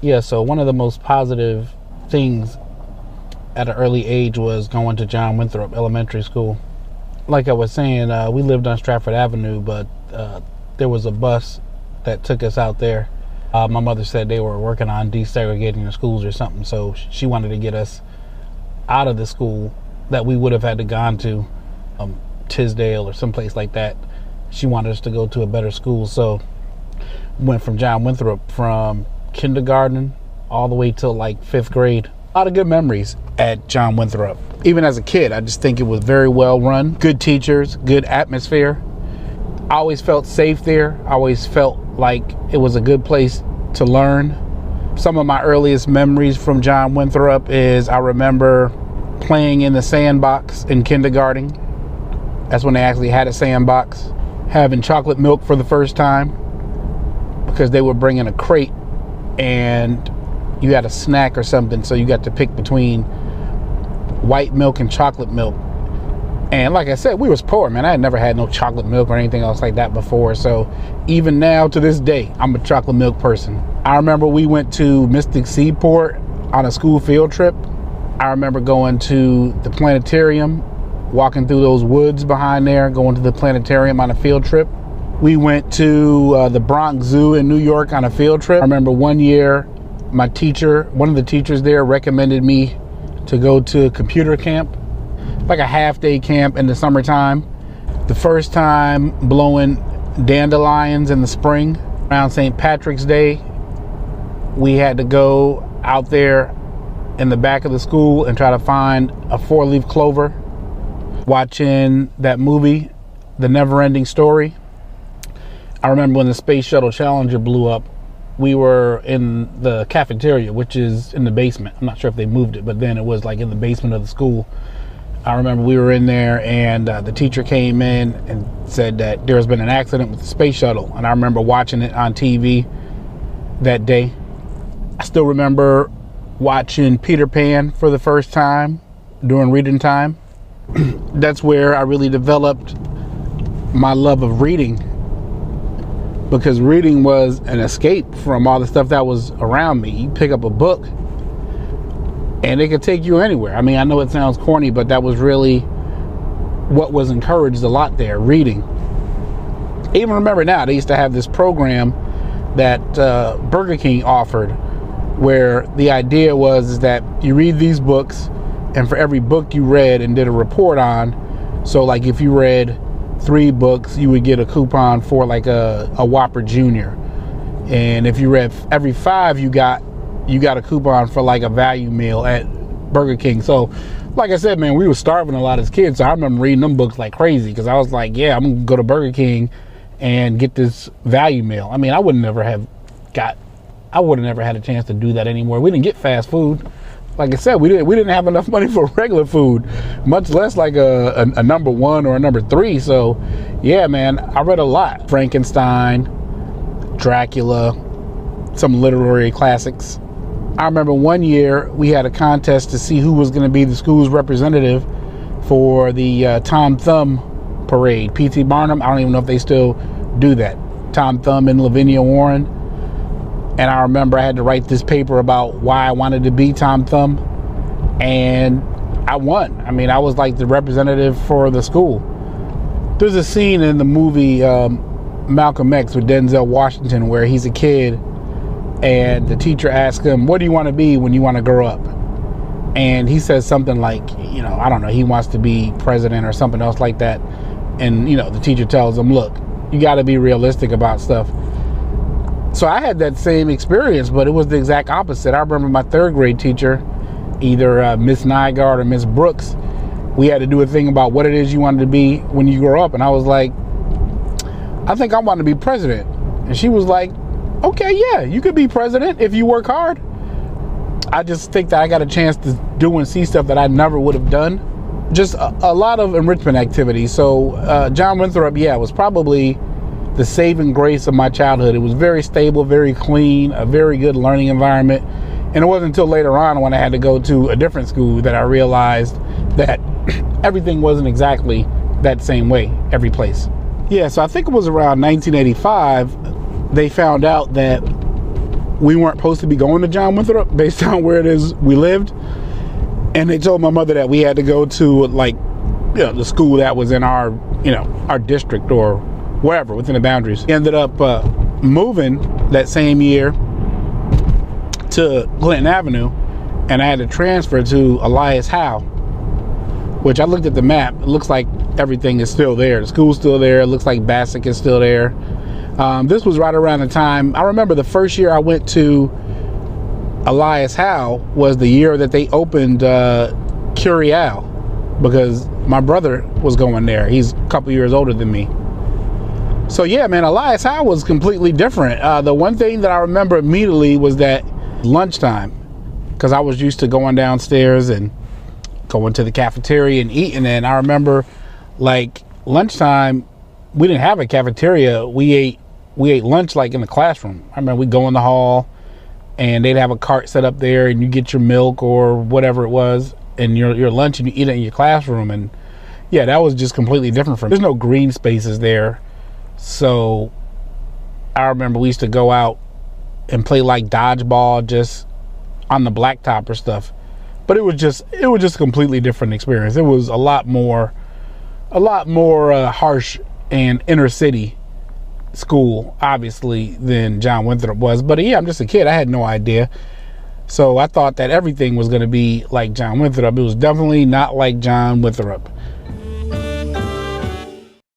Yeah, so one of the most positive things at an early age was going to John Winthrop Elementary School. Like I was saying, we lived on Stratford Avenue, but there was a bus that took us out there. My mother said they were working on desegregating the schools or something, so she wanted to get us out of the school that we would have had to gone to, Tisdale or someplace like that. She wanted us to go to a better school, so went from John Winthrop from kindergarten all the way till like 5th grade. A lot of good memories at John Winthrop. Even as a kid, I just think it was very well run, good teachers, good atmosphere. I always felt safe there. I always felt like it was a good place to learn. Some of my earliest memories from John Winthrop is I remember playing in the sandbox in kindergarten. That's when they actually had a sandbox. Having chocolate milk for the first time because they were bringing a crate and you had a snack or something, so you got to pick between white milk and chocolate milk. And like I said, we was poor, man. I had never had no chocolate milk or anything else like that before. So even now to this day, I'm a chocolate milk person. I remember we went to Mystic Seaport on a school field trip. I remember going to the planetarium, walking through those woods behind there, going to the planetarium on a field trip. We went to the Bronx Zoo in New York on a field trip. I remember one year, my teacher, one of the teachers there recommended me to go to computer camp, like a half-day camp in the summertime. The first time blowing dandelions in the spring around St. Patrick's Day, we had to go out there in the back of the school and try to find a 4-leaf clover. Watching that movie, The Never-Ending Story. I remember when the Space Shuttle Challenger blew up, we were in the cafeteria, which is in the basement. I'm not sure if they moved it, but then it was like in the basement of the school. I remember we were in there and the teacher came in and said that there has been an accident with the space shuttle. And I remember watching it on TV that day. I still remember watching Peter Pan for the first time during reading time. That's where I really developed my love of reading, because reading was an escape from all the stuff that was around me. You pick up a book and it could take you anywhere. I mean, I know it sounds corny, but that was really what was encouraged a lot there, reading. I even remember now, they used to have this program that Burger King offered, where the idea was that you read these books, and for every book you read and did a report on, so like if you read 3 books, you would get a coupon for like a Whopper Junior. And if you read every 5, you got a coupon for like a value meal at Burger King. So like I said, man, we were starving a lot as kids. So I remember reading them books like crazy, because I was like, yeah, I'm gonna go to Burger King and get this value meal. I mean, I would never have had a chance to do that anymore. We didn't get fast food. Like I said, we didn't have enough money for regular food, much less like a number 1 or a number 3. So yeah, man, I read a lot. Frankenstein, Dracula, some literary classics. I remember one year we had a contest to see who was going to be the school's representative for the Tom Thumb parade. P.T. Barnum, I don't even know if they still do that. Tom Thumb and Lavinia Warren. And I remember I had to write this paper about why I wanted to be Tom Thumb, and I won. I mean, I was like the representative for the school. There's a scene in the movie Malcolm X with Denzel Washington where he's a kid and the teacher asks him, what do you want to be when you want to grow up? And he says something like, I don't know, he wants to be president or something else like that. And, the teacher tells him, look, you got to be realistic about stuff. So I had that same experience, but it was the exact opposite. I remember my 3rd grade teacher, either Miss Nygaard or Miss Brooks, we had to do a thing about what it is you wanted to be when you grow up. And I was like, I think I want to be president. And she was like, okay, yeah, you could be president if you work hard. I just think that I got a chance to do and see stuff that I never would have done. Just a lot of enrichment activities. So John Winthrop, was probably the saving grace of my childhood. It was very stable, very clean, a very good learning environment. And it wasn't until later on when I had to go to a different school that I realized that everything wasn't exactly that same way every place. Yeah, so I think it was around 1985 they found out that we weren't supposed to be going to John Winthrop based on where it is we lived. And they told my mother that we had to go to, like, you know, the school that was in our, you know, our district or wherever within the boundaries. We ended up moving that same year to Clinton Avenue, and I had to transfer to Elias Howe, which I looked at the map. It looks like everything is still there. The school's still there. It looks like Bassick is still there. This was right around the time, I remember the first year I went to Elias Howe was the year that they opened Curial, because my brother was going there. He's a couple years older than me. So yeah, man, Elias Howe was completely different. The one thing that I remember immediately was that lunchtime, because I was used to going downstairs and going to the cafeteria and eating. And I remember, like, lunchtime, we didn't have a cafeteria. We ate lunch like in the classroom. I remember we'd go in the hall, and they'd have a cart set up there, and you get your milk or whatever it was, and your lunch, and you eat it in your classroom. And yeah, that was just completely different from. There's no green spaces there, so I remember we used to go out and play like dodgeball just on the blacktop or stuff. But it was just a completely different experience. It was a lot more harsh and inner city school, obviously, than John Winthrop was. But yeah, I'm just a kid. I had no idea. So I thought that everything was going to be like John Winthrop. It was definitely not like John Winthrop.